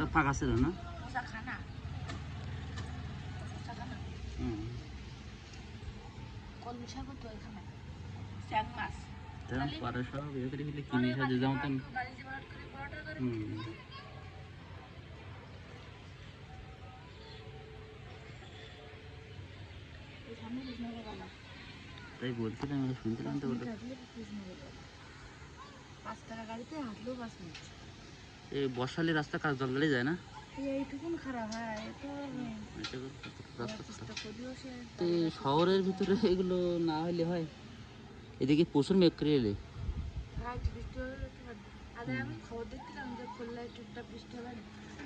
সব ফাঁকা ছিল না? পরে সব ইয়ে করে ফেলে কিনে খাচ্ছে যেমন তেমন। তাই বলছিলাম, শুনছিলাম তো বলে। 5 টাকা গাড়িতে হাঁটলেও 5 মিনিট। এই বর্ষালে রাস্তা কাজ জলদি যায় না? এইটুকুন খারাপ হয় তো শহরের ভিতরে এগুলো না হলে হয়। এদিকে প্রচুর মেঘ করে এলে আমি খবর দেখছিলাম যে খুলনায় টুকটা বৃষ্টি হবে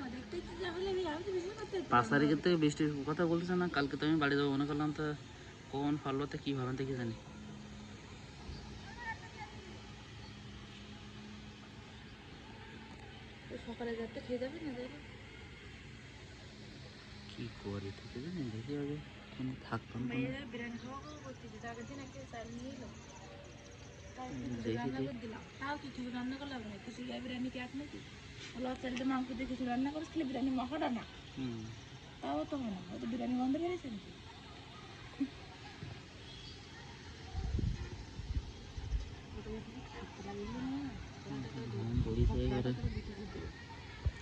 না, দেখতে যা হলে আমি তো বিশ্বাস করতে 5 তারিখের থেকে বৃষ্টির কথা বলতেছে না। কালকে তো আমি বাড়ি যাবো মনে করলাম, তো কখন ফললো তো কী ভাবেন দেখি জানি। সকালে যাতে খেয়ে যাবে না যাবে কী করে থেকে জানি দেখি আগে কোনো থাকতাম না। মেয়েরা বিরিয়ানি খাওয়া খাওয়া করতেছে, আগের দিন একটা চাল নিয়ে এলো, তাও কিছু রান্না করে দিলাম, তাও কিছু রান্না করলাম না, কিছু বিরিয়ানি কি এক নাকি চালটা মাংস দিয়ে কিছু রান্না করেছিল বিরিয়ানি মশাটা না, তাও তো হয় না, হয়তো বিরিয়ানি গন্ধ বেরিয়েছে নাকি।